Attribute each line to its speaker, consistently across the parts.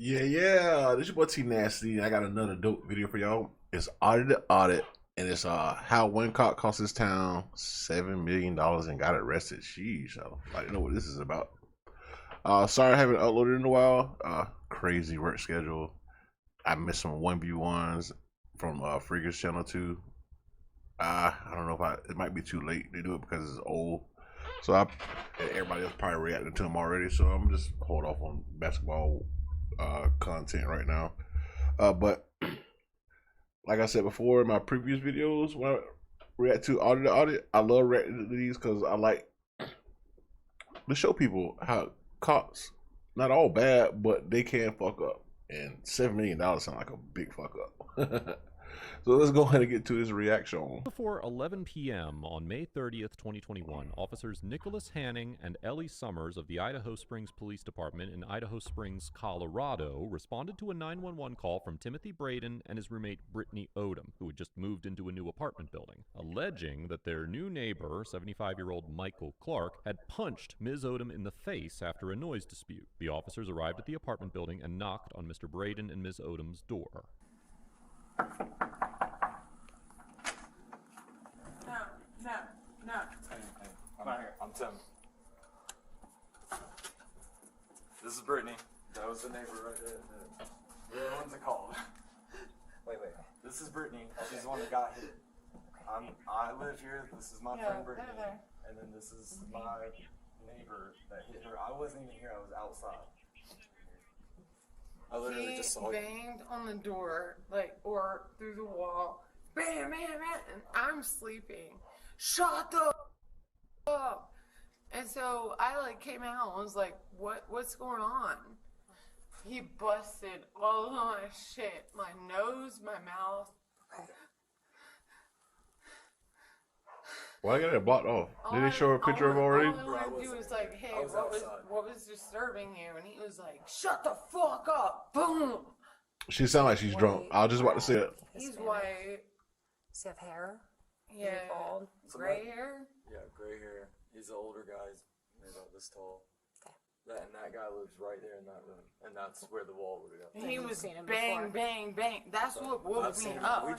Speaker 1: Yeah. This your boy T Nasty, and I got another dope video for y'all. It's Audit, and it's how Wincott cost his town $7 million and got arrested. Sheesh, I don't like to know what this is about. Sorry I haven't uploaded in a while. Crazy work schedule. I missed some 1v1s from Freaker's channel too. I don't know if it might be too late to do it because it's old. So everybody else probably reacting to him already. So I'm just hold off on basketball content right now. But like I said before in my previous videos, when I react to audit, I love reacting to these because I like to show people how cops, not all bad, but they can fuck up. And $7 million sound like a big fuck up. So let's go ahead and get to his reaction.
Speaker 2: Before 11 p.m. on May 30th, 2021, officers Nicholas Hanning and Ellie Summers of the Idaho Springs Police Department in Idaho Springs, Colorado, responded to a 911 call from Timothy Braden and his roommate Brittany Odom, who had just moved into a new apartment building, alleging that their new neighbor, 75-year-old Michael Clark, had punched Ms. Odom in the face after a noise dispute. The officers arrived at the apartment building and knocked on Mr. Braden and Ms. Odom's door.
Speaker 3: No. Hey, I'm Tim. This is Brittany. That was the neighbor right there. We're the ones that called. Wait. This is Brittany. She's the one that got hit. I live here. This is my friend Brittany. And then this is my neighbor that hit her. I wasn't even here. I was outside. I literally just saw you.
Speaker 4: Banged on the door, or through the wall. Bam, and I'm sleeping. Shut the up. And so I came out and was like, what's going on? He busted all of my shit. My nose, my mouth.
Speaker 1: Why got it blocked off? Did they show a picture of it already?
Speaker 4: All I wanted to do was like, hey, what was disturbing you? And he was like, shut the fuck up. Boom.
Speaker 1: She sound like she's drunk. I was just about to say it.
Speaker 4: He's white.
Speaker 5: Does he have hair?
Speaker 4: Yeah.
Speaker 5: Bald?
Speaker 4: Gray hair?
Speaker 3: Yeah, gray hair. He's an older guy. He's about this tall.
Speaker 5: Okay.
Speaker 3: That guy lives right there in that room, and that's where the wall would go.
Speaker 4: He was
Speaker 5: seen him
Speaker 4: bang,
Speaker 5: before.
Speaker 4: bang. That's what woke me up.
Speaker 3: We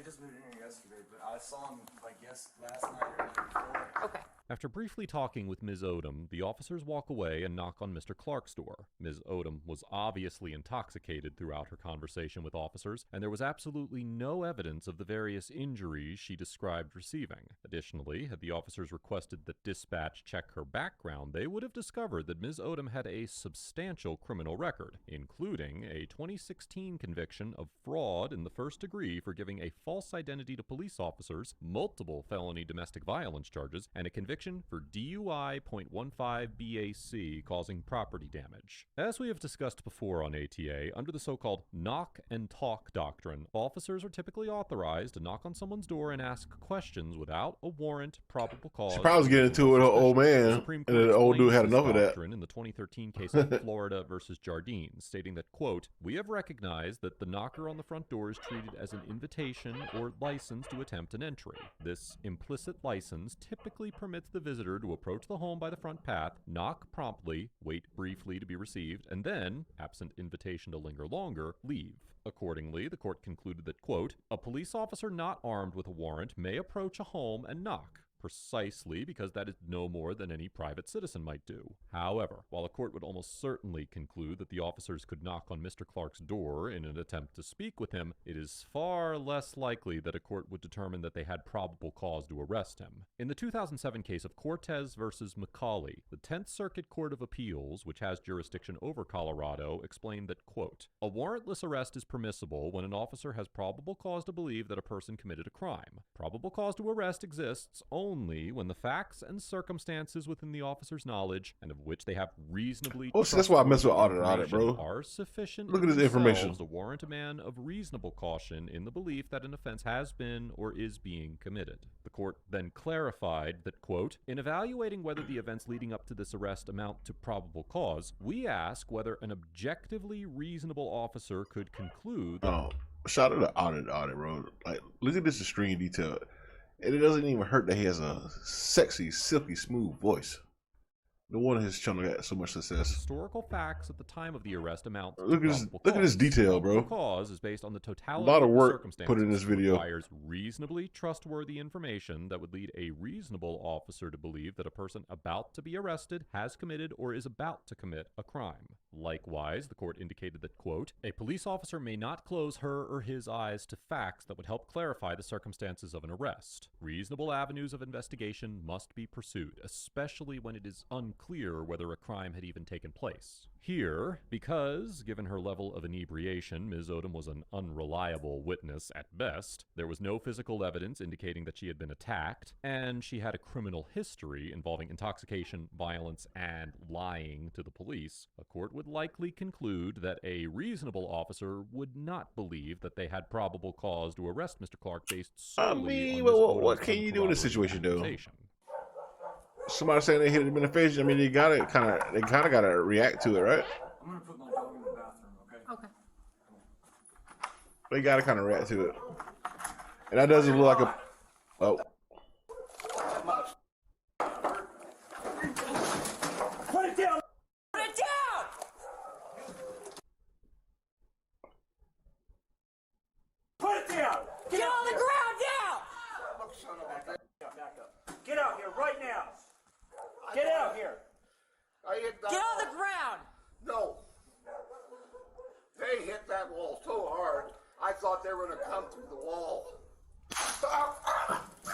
Speaker 3: just moved in here yesterday, but I saw him last night or the night before.
Speaker 5: Okay.
Speaker 2: After briefly talking with Ms. Odom, the officers walk away and knock on Mr. Clark's door. Ms. Odom was obviously intoxicated throughout her conversation with officers, and there was absolutely no evidence of the various injuries she described receiving. Additionally, had the officers requested that dispatch check her background, they would have discovered that Ms. Odom had a substantial criminal record, including a 2016 conviction of fraud in the first degree for giving a false identity to police officers, multiple felony domestic violence charges, and a conviction for DUI .15 BAC causing property damage. As we have discussed before on ATA, under the so-called knock and talk doctrine, officers are typically authorized to knock on someone's door and ask questions without a warrant, probable cause.
Speaker 1: She probably was getting into it with her old man, and the old dude had enough of that.
Speaker 2: In the 2013 case of Florida versus Jardine, stating that, quote, "We have recognized that the knocker on the front door is treated as an invitation or license to attempt an entry. This implicit license typically permits the visitor to approach the home by the front path, knock promptly, wait briefly to be received, and then, absent invitation to linger longer, leave." Accordingly, the court concluded that, quote, "A police officer not armed with a warrant may approach a home and knock, precisely because that is no more than any private citizen might do." However, while a court would almost certainly conclude that the officers could knock on Mr. Clark's door in an attempt to speak with him, it is far less likely that a court would determine that they had probable cause to arrest him. In the 2007 case of Cortez versus McCauley, the 10th Circuit Court of Appeals, which has jurisdiction over Colorado, explained that, quote, "A warrantless arrest is permissible when an officer has probable cause to believe that a person committed a crime. Probable cause to arrest exists only when the facts and circumstances within the officer's knowledge and of which they have reasonably
Speaker 1: Oh, so that's why I mess with audit, bro.
Speaker 2: are sufficient
Speaker 1: Look at this information
Speaker 2: to warrant a man of reasonable caution in the belief that an offense has been or is being committed." The court then clarified that, quote, "In evaluating whether the events leading up to this arrest amount to probable cause, we ask whether an objectively reasonable officer could conclude that..."
Speaker 1: Oh, shout out to audit, bro. Look at this extreme detail. And it doesn't even hurt that he has a sexy, silky, smooth voice. No wonder his channel got so much success.
Speaker 2: Historical facts at the time of the arrest amount to
Speaker 1: Look at this.
Speaker 2: probable
Speaker 1: Look at this
Speaker 2: cause.
Speaker 1: detail, bro.
Speaker 2: Probable cause is based on the
Speaker 1: A
Speaker 2: totality
Speaker 1: lot of
Speaker 2: the
Speaker 1: work
Speaker 2: circumstances.
Speaker 1: put in this video.
Speaker 2: Requires reasonably trustworthy information that would lead a reasonable officer to believe that a person about to be arrested has committed or is about to commit a crime. Likewise, the court indicated that, quote, a police officer may not close her or his eyes to facts that would help clarify the circumstances of an arrest. Reasonable avenues of investigation must be pursued, especially when it is unclear whether a crime had even taken place. Here, because, given her level of inebriation, Ms. Odom was an unreliable witness at best, there was no physical evidence indicating that she had been attacked, and she had a criminal history involving intoxication, violence, and lying to the police, a court would likely conclude that a reasonable officer would not believe that they had probable cause to arrest Mr. Clark based solely on Ms. Odom's
Speaker 1: what can you do in this situation, though?
Speaker 2: accusation.
Speaker 1: Somebody saying they hit him in the face. I mean, they kind of gotta react to it, right?
Speaker 3: I'm gonna put my dog in the bathroom, okay?
Speaker 4: Okay.
Speaker 1: They gotta kind of react to it. And that doesn't look like a. Oh,
Speaker 3: Put it down!
Speaker 5: Put it down!
Speaker 3: Put it down!
Speaker 5: Get on the ground down!
Speaker 3: Back up. Get out here right now! Get out here!
Speaker 5: Get on the ground!
Speaker 6: No. They hit that wall so hard, I thought they were going to come through the wall.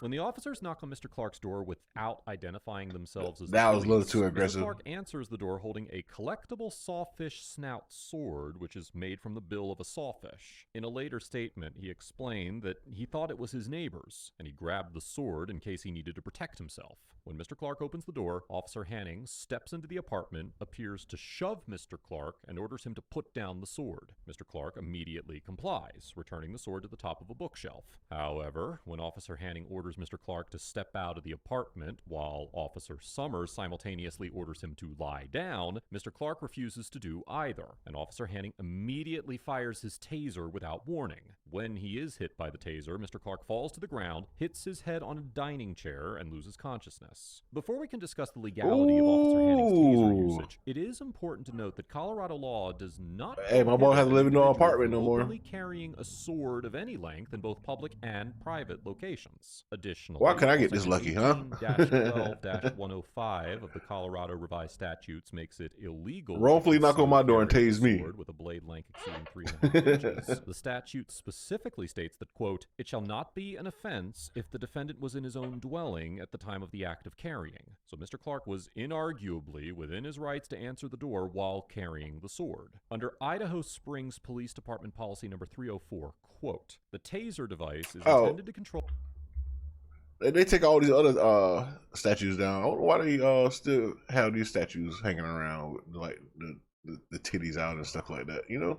Speaker 2: When the officers knock on Mr. Clark's door without identifying themselves as
Speaker 1: That
Speaker 2: the
Speaker 1: was a little
Speaker 2: police,
Speaker 1: too aggressive.
Speaker 2: Mr. Clark answers the door holding a collectible sawfish snout sword, which is made from the bill of a sawfish. In a later statement, he explained that he thought it was his neighbor's, and he grabbed the sword in case he needed to protect himself. When Mr. Clark opens the door, Officer Hanning steps into the apartment, appears to shove Mr. Clark, and orders him to put down the sword. Mr. Clark immediately complies, returning the sword to the top of a bookshelf. However, when Officer Hanning orders Mr. Clark to step out of the apartment, while Officer Summers simultaneously orders him to lie down, Mr. Clark refuses to do either, and Officer Hanning immediately fires his taser without warning. When he is hit by the taser, Mr. Clark falls to the ground, hits his head on a dining chair, and loses consciousness. Before we can discuss the legality of Officer Hanning's taser
Speaker 1: Ooh.
Speaker 2: usage, it is important to note that Colorado law does not
Speaker 1: Hey, my boy has to live in no
Speaker 2: prohibit
Speaker 1: apartment no
Speaker 2: individuals
Speaker 1: more.
Speaker 2: from openly carrying a sword of any length in both public and private locations. Additionally,
Speaker 1: Why can I get this lucky, huh?
Speaker 2: 18-12-105 of the Colorado Revised Statutes makes it illegal to
Speaker 1: Wrongfully knock on my door and
Speaker 2: carry a
Speaker 1: tase me.
Speaker 2: sword with a blade length exceeding 3.5 inches. The statute specifically states that, quote, it shall not be an offense if the defendant was in his own dwelling at the time of the act of carrying. So Mr. Clark was inarguably within his rights to answer the door while carrying the sword. Under Idaho Springs Police Department Policy Number 304, quote, the taser device is intended to control...
Speaker 1: They take all these other statues down. I wonder why they still have these statues hanging around with like the titties out and stuff like that, you know?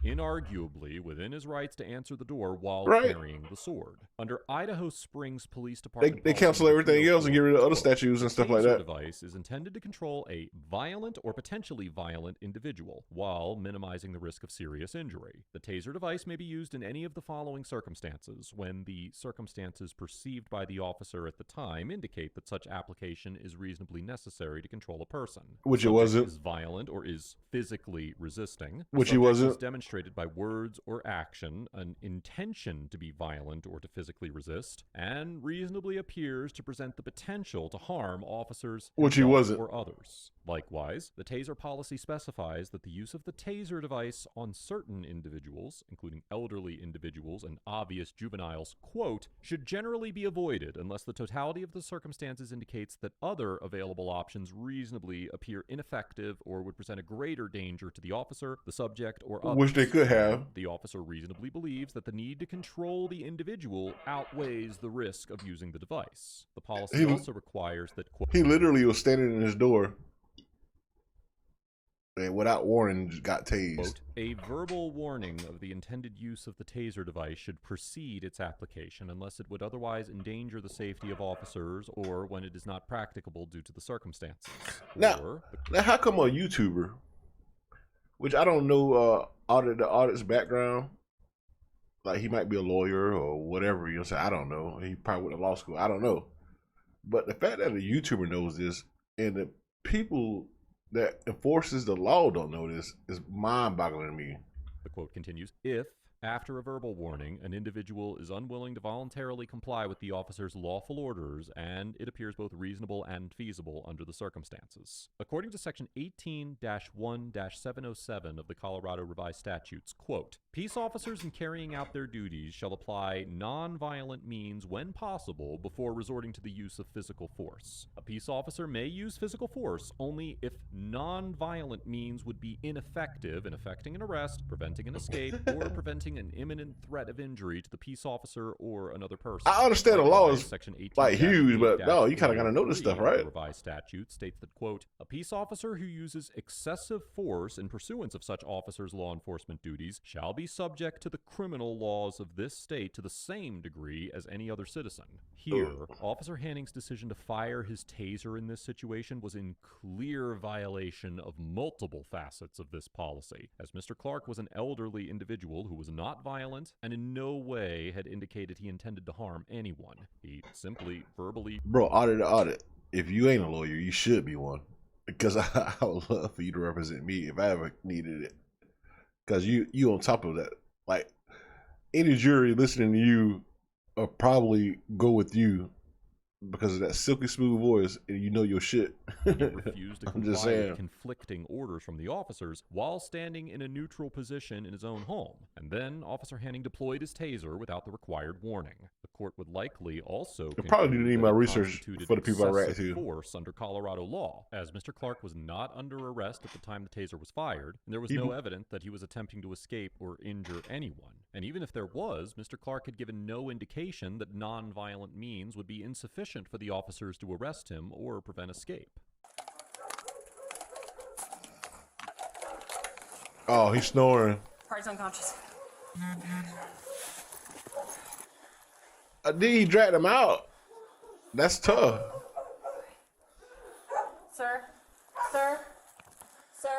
Speaker 2: Inarguably within his rights to answer the door while
Speaker 1: Right.
Speaker 2: carrying the sword. Under Idaho Springs Police Department,
Speaker 1: They
Speaker 2: policy
Speaker 1: cancel
Speaker 2: number
Speaker 1: everything else and get rid of other
Speaker 2: 304,
Speaker 1: statues and
Speaker 2: the
Speaker 1: stuff like
Speaker 2: taser
Speaker 1: that.
Speaker 2: device is intended to control a violent or potentially violent individual while minimizing the risk of serious injury. The taser device may be used in any of the following circumstances when the circumstances perceived by the officer at the time indicate that such application is reasonably necessary to control a person.
Speaker 1: Which it
Speaker 2: Subject
Speaker 1: wasn't.
Speaker 2: Is violent or is physically resisting.
Speaker 1: Which he
Speaker 2: Subject
Speaker 1: wasn't.
Speaker 2: Is demonstrated by words or action an intention to be violent or to physically resist, and reasonably appears to present the potential to harm officers,
Speaker 1: Which he
Speaker 2: himself,
Speaker 1: wasn't.
Speaker 2: or others. Likewise, the taser policy specifies that the use of the taser device on certain individuals, including elderly individuals and obvious juveniles, quote, should generally be avoided unless the totality of the circumstances indicates that other available options reasonably appear ineffective or would present a greater danger to the officer, the subject, or others.
Speaker 1: Which they could have.
Speaker 2: The officer reasonably believes that the need to control the individual outweighs the risk of using the device. The policy
Speaker 1: He-
Speaker 2: also requires that, quote,
Speaker 1: He literally was standing in his door and without warning just got tased.
Speaker 2: quote, a verbal warning of the intended use of the taser device should precede its application unless it would otherwise endanger the safety of officers or when it is not practicable due to the circumstances.
Speaker 1: Now-
Speaker 2: Or
Speaker 1: Now, how come a YouTuber, which I don't know the audit's background, like he might be a lawyer or whatever, you know what I'm saying? I don't know. He probably went to law school. I don't know. But the fact that a YouTuber knows this and people that enforces the law don't know this is mind-boggling to me.
Speaker 2: The quote continues, if, after a verbal warning, an individual is unwilling to voluntarily comply with the officer's lawful orders and it appears both reasonable and feasible under the circumstances. According to Section 18-1-707 of the Colorado Revised Statutes, quote, peace officers in carrying out their duties shall apply non-violent means when possible before resorting to the use of physical force. A peace officer may use physical force only if non-violent means would be ineffective in effecting an arrest, preventing an escape, or preventing an imminent threat of injury to the peace officer or another person.
Speaker 1: I understand the law is
Speaker 2: Section 18
Speaker 1: like huge, but no, you kind of got to know this stuff, right?
Speaker 2: The revised statute states that, quote, a peace officer who uses excessive force in pursuance of such officer's law enforcement duties shall be subject to the criminal laws of this state to the same degree as any other citizen. Here, Officer Hanning's decision to fire his taser in this situation was in clear violation of multiple facets of this policy, as Mr. Clark was an elderly individual who was not violent and in no way had indicated he intended to harm anyone. He simply verbally...
Speaker 1: Bro, audit. If you ain't a lawyer, you should be one. Because I would love for you to represent me if I ever needed it. Because you on top of that. Like, any jury listening to you will probably go with you because of that silky smooth voice and you know your shit.
Speaker 2: He refused to
Speaker 1: I'm just
Speaker 2: comply
Speaker 1: saying.
Speaker 2: with conflicting orders from the officers while standing in a neutral position in his own home. And then Officer Hanning deployed his taser without the required warning. The court would likely also
Speaker 1: I probably
Speaker 2: conclude
Speaker 1: need
Speaker 2: that
Speaker 1: my
Speaker 2: it
Speaker 1: research
Speaker 2: constituted
Speaker 1: for the people I write
Speaker 2: excessive
Speaker 1: to.
Speaker 2: force under Colorado law, as Mr. Clark was not under arrest at the time the taser was fired, and there was no evidence that he was attempting to escape or injure anyone. And even if there was, Mr. Clark had given no indication that non-violent means would be insufficient for the officers to arrest him or prevent escape.
Speaker 1: Oh, he's snoring.
Speaker 5: Party's unconscious.
Speaker 1: Then he dragged him out. That's tough.
Speaker 5: Sir? Sir? Sir?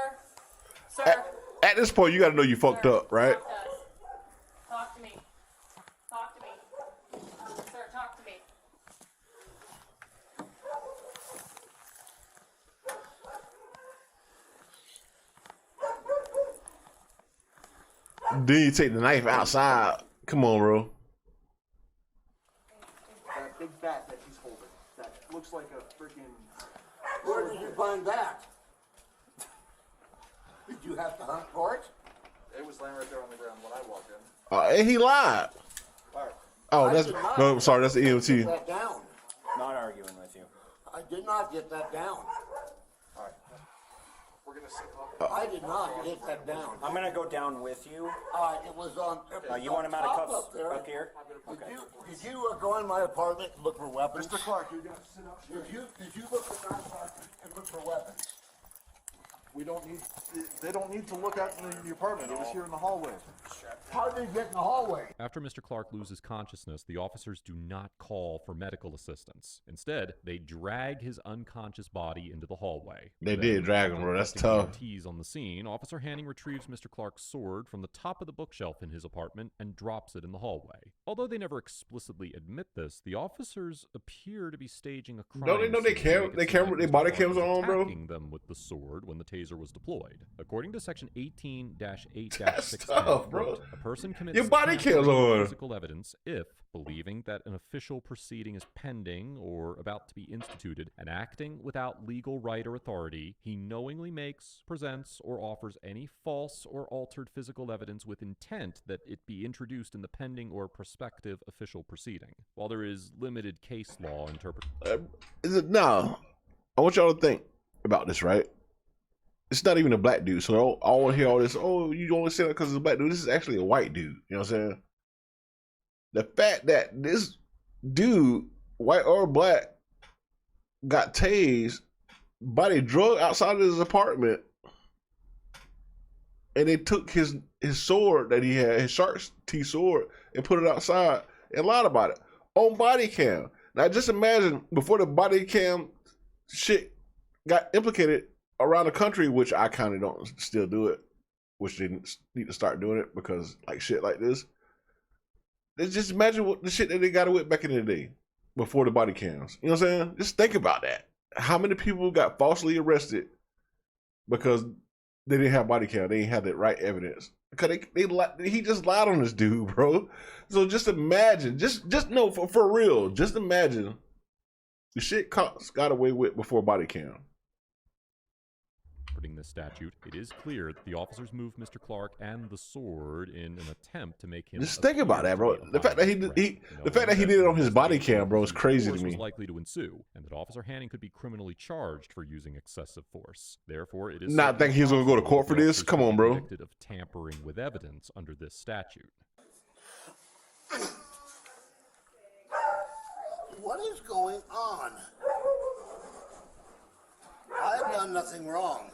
Speaker 5: Sir?
Speaker 1: At this point, you got to know you fucked up, right?
Speaker 5: Talk to me. Talk to me. Sir, talk to me.
Speaker 1: Then you take the knife outside. Come on, bro.
Speaker 3: That big bat that he's holding, that looks like a freaking...
Speaker 6: Where did you find that? Did you have to hunt for it?
Speaker 3: It was laying right there on the ground when I walked in.
Speaker 1: And he lied.
Speaker 3: Alright.
Speaker 1: Oh,
Speaker 6: I
Speaker 1: that's
Speaker 6: did not
Speaker 1: no. I'm sorry, that's the
Speaker 6: get
Speaker 1: EMT.
Speaker 6: that down.
Speaker 3: Not arguing with you.
Speaker 6: I did not get that down.
Speaker 3: Alright. We're gonna sit up.
Speaker 6: I did not get that down.
Speaker 7: I'm gonna go down with you.
Speaker 6: It was on.
Speaker 7: You want him out of
Speaker 6: top
Speaker 7: cuffs
Speaker 6: up there.
Speaker 7: up here? Okay.
Speaker 6: Did you go in my apartment and look for weapons?
Speaker 3: Mr. Clark, you're gonna sit up here.
Speaker 6: Did you look at my apartment and look for weapons?
Speaker 3: We don't need, they don't need to look out in the apartment. It was here in the hallway.
Speaker 6: How did you get in the hallway?
Speaker 2: After Mr. Clark loses consciousness, the officers do not call for medical assistance. Instead, they drag his unconscious body into the hallway.
Speaker 1: They
Speaker 2: Then,
Speaker 1: did drag him,
Speaker 2: after
Speaker 1: bro. That's
Speaker 2: conducting
Speaker 1: tough.
Speaker 2: EMTs on the scene, Officer Hanning retrieves Mr. Clark's sword from the top of the bookshelf in his apartment and drops it in the hallway. Although they never explicitly admit this, the officers appear to be staging a crime.
Speaker 1: Don't they know they
Speaker 2: scene to make it seem like
Speaker 1: their
Speaker 2: Mr.
Speaker 1: body
Speaker 2: Clark
Speaker 1: cams
Speaker 2: was
Speaker 1: on, bro?
Speaker 2: attacking them with the sword when the taser was deployed. According to Section 18-8-610,
Speaker 1: That's tough, bro.
Speaker 2: a person commits
Speaker 1: Your body
Speaker 2: tampering
Speaker 1: cams
Speaker 2: with
Speaker 1: on.
Speaker 2: physical evidence if, believing that an official proceeding is pending or about to be instituted, and acting without legal right or authority, he knowingly makes, presents, or offers any false or altered physical evidence with intent that it be introduced in the pending or prospective official proceeding. While there is limited case law interpretation.
Speaker 1: No, I want y'all to think about this, right? It's not even a black dude, so I want to hear all this. Oh, you only say that because it's a black dude. This is actually a white dude. You know what I'm saying? The fact that this dude, white or black, got tased, body drug outside of his apartment, and they took his sword that he had, his shark's teeth sword, and put it outside and lied about it on body cam. Now just imagine before the body cam shit got implicated around the country, which I kind of don't still do it, which they need to start doing it because like shit like this. Let's just imagine what the shit that they got away back in the day before the body cams. You know what I'm saying? Just think about that. how many people got falsely arrested because they didn't have body cam? They didn't have the right evidence. Because he just lied on this dude, bro. So just imagine, just no, for real, just imagine the shit cops got away with before body cam.
Speaker 2: Interpreting this statute, it is clear that the officers moved Mr. Clark and the sword in an attempt to make him.
Speaker 1: Just think about that, bro. The fact that he did it on his body cam, bro, is crazy to me.
Speaker 2: Was likely to ensue, and that Officer Hanning could be criminally charged for using excessive force. Therefore, it is
Speaker 1: not think he was gonna go to court for this. Come on, bro.
Speaker 2: Convicted of tampering with evidence under this statute.
Speaker 6: What is going on? I have done nothing wrong.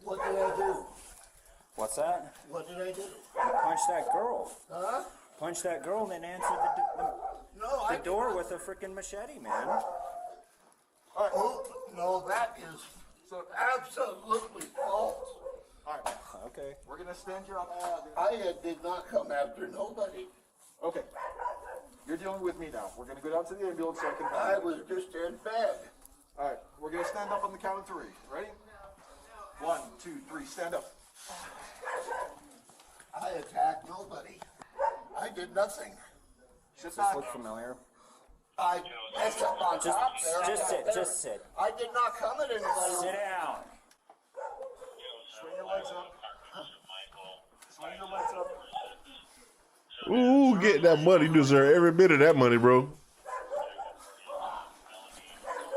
Speaker 6: What did I do?
Speaker 7: What's that?
Speaker 6: What did I do?
Speaker 7: You punched that girl.
Speaker 6: Huh?
Speaker 7: Punched that girl and then answered
Speaker 6: No,
Speaker 7: the door with a freaking machete, man.
Speaker 6: Oh, no, that is absolutely false.
Speaker 3: Alright,
Speaker 7: Okay.
Speaker 3: we're gonna stand you up.
Speaker 6: I did not come after nobody.
Speaker 3: Okay. You're dealing with me now. We're gonna go down to the ambulance so I can.
Speaker 6: I was just in bed.
Speaker 3: Alright, we're gonna stand up on the count of 3. Ready? 1, 2, 3, stand up.
Speaker 6: I attacked nobody. I did nothing.
Speaker 3: Sit
Speaker 7: Does this
Speaker 3: back.
Speaker 7: look familiar?
Speaker 6: I messed up on top there.
Speaker 7: Just sit, just sit.
Speaker 6: I did not come at anybody.
Speaker 7: Sit down.
Speaker 3: Swing your legs up. Swing your legs up.
Speaker 1: Ooh, get that money. You deserve every bit of that money, bro.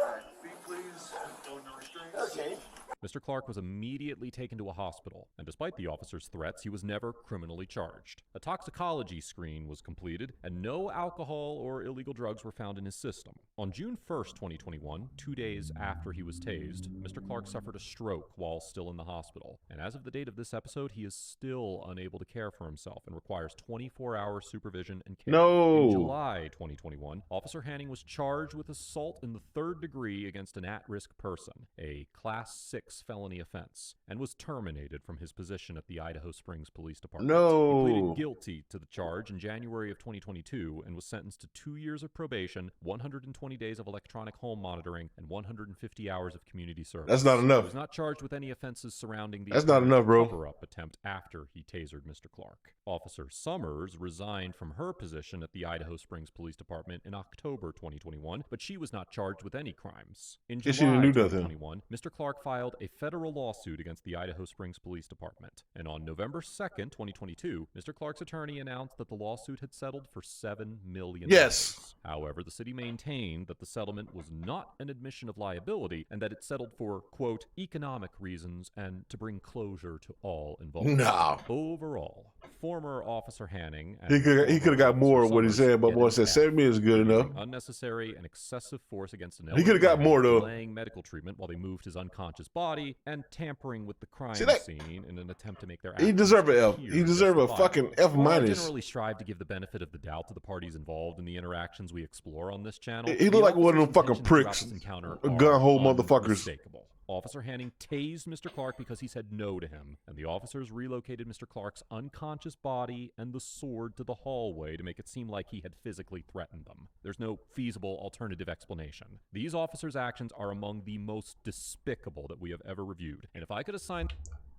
Speaker 3: Alright, feet please. No restraints.
Speaker 6: Okay.
Speaker 2: Mr. Clark was immediately taken to a hospital, and despite the officer's threats, he was never criminally charged. A toxicology screen was completed, and no alcohol or illegal drugs were found in his system. On June 1st, 2021, 2 days after he was tased, Mr. Clark suffered a stroke while still in the hospital, and as of the date of this episode, he is still unable to care for himself and requires 24-hour supervision and care.
Speaker 1: No.
Speaker 2: In July 2021, Officer Hanning was charged with assault in the 3rd degree against an at-risk person, a Class 6 felony offense, and was terminated from his position at the Idaho Springs Police Department.
Speaker 1: No.
Speaker 2: He pleaded guilty to the charge in January of 2022 and was sentenced to 2 years of probation, 120 days of electronic home monitoring, and 150 hours of community service.
Speaker 1: That's not enough.
Speaker 2: He was not charged with any offenses surrounding the
Speaker 1: That's not enough, bro.
Speaker 2: cover-up attempt after he tasered Mr. Clark. Officer Summers resigned from her position at the Idaho Springs Police Department in October 2021, but she was not charged with any crimes. In
Speaker 1: Yeah, she
Speaker 2: July
Speaker 1: didn't do nothing.
Speaker 2: 2021, Mr. Clark filed a federal lawsuit against the Idaho Springs Police Department. And on November 2nd, 2022, Mr. Clark's attorney announced that the lawsuit had settled for $7 million.
Speaker 1: Yes.
Speaker 2: However, the city maintained that the settlement was not an admission of liability and that it settled for, quote, economic reasons and to bring closure to all involved.
Speaker 1: Nah.
Speaker 2: Overall, former Officer Hanning
Speaker 1: He could have got more of what he said, but boy said 7 million is good enough.
Speaker 2: unnecessary and excessive force against an
Speaker 1: He coulda got
Speaker 2: elderly
Speaker 1: more,
Speaker 2: man,
Speaker 1: though.
Speaker 2: delaying medical treatment while they moved his unconscious body, and tampering with the crime
Speaker 1: See, that-
Speaker 2: scene in an attempt to make their
Speaker 1: He
Speaker 2: actions
Speaker 1: deserve an F.
Speaker 2: appear
Speaker 1: He deserve a
Speaker 2: justifiable.
Speaker 1: fucking F
Speaker 2: While I
Speaker 1: minus.
Speaker 2: generally strive to give the benefit of the doubt to the parties involved in the interactions we explore on this channel.
Speaker 1: He
Speaker 2: the
Speaker 1: look like one of them
Speaker 2: officer's
Speaker 1: fucking
Speaker 2: intentions throughout
Speaker 1: pricks,
Speaker 2: this encounter
Speaker 1: a
Speaker 2: are
Speaker 1: gun-hole motherfuckers.
Speaker 2: unmistakable. Officer Hanning tased Mr. Clark because he said no to him, and the officers relocated Mr. Clark's unconscious body and the sword to the hallway to make it seem like he had physically threatened them. There's no feasible alternative explanation. These officers' actions are among the most despicable that we have ever reviewed, and if I could assign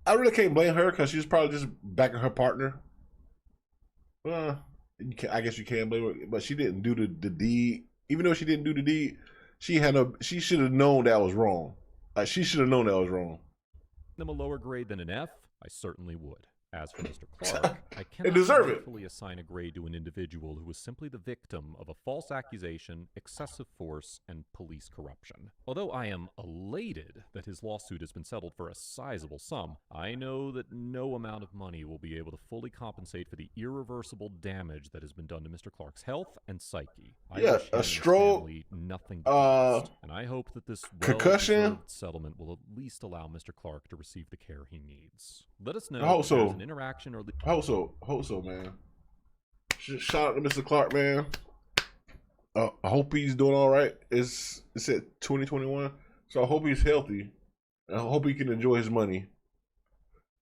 Speaker 1: I really can't blame her because she's probably just backing her partner. I guess you can blame her, but she didn't do the deed. Even though she didn't do the deed, she should have known that was wrong. Like, she should have known that was wrong.
Speaker 2: them a lower grade than an F, I certainly would. As for Mr. Clark, I
Speaker 1: They
Speaker 2: cannot
Speaker 1: deserve it.
Speaker 2: rightfully assign a grade to an individual who was simply the victim of a false accusation, excessive force, and police corruption. Although I am elated that his lawsuit has been settled for a sizable sum, I know that no amount of money will be able to fully compensate for the irreversible damage that has been done to Mr. Clark's health and psyche. I
Speaker 1: Yeah,
Speaker 2: wish him
Speaker 1: a
Speaker 2: and his
Speaker 1: stroke,
Speaker 2: family nothing but the best, and I hope that this
Speaker 1: concussion?
Speaker 2: well-deserved settlement will at least allow Mr. Clark to receive the care he needs. Let us know
Speaker 1: I hope
Speaker 2: if there's
Speaker 1: so.
Speaker 2: an interaction or
Speaker 1: Hope so, man. Shout out to Mr. Clark, man. I hope he's doing all right. It's at 2021, so I hope he's healthy. I hope he can enjoy his money,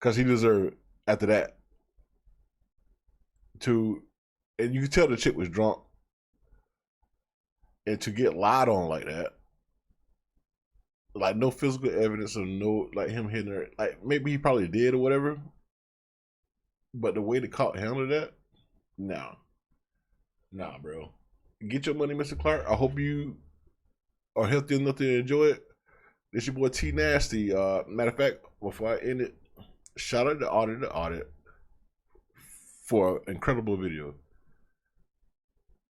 Speaker 1: cause he deserved it after that. And you can tell the chick was drunk. And to get lied on like that, like no physical evidence of no, like him hitting her, like maybe he probably did or whatever. But the way the cop handled that, nah, bro. Get your money, Mr. Clark. I hope you are healthy enough to enjoy it. This your boy T Nasty. Matter of fact, before I end it, shout out to Audit for an incredible video.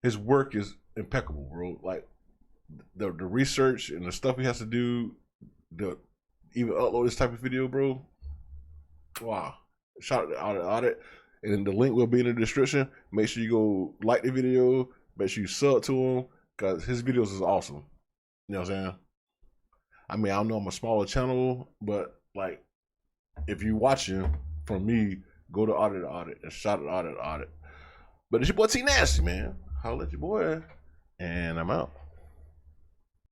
Speaker 1: His work is impeccable, bro. Like the research and the stuff he has to do, to even upload this type of video, bro. Wow. Shout out to Audit. And then the link will be in the description. Make sure you go like the video. Make sure you sub to him, because his videos is awesome. You know what I'm saying? I mean, I know I'm a smaller channel, but like, if you watching from me, go to Audit and shout out to Audit. But it's your boy T Nasty, man. Holla at your boy, and I'm out.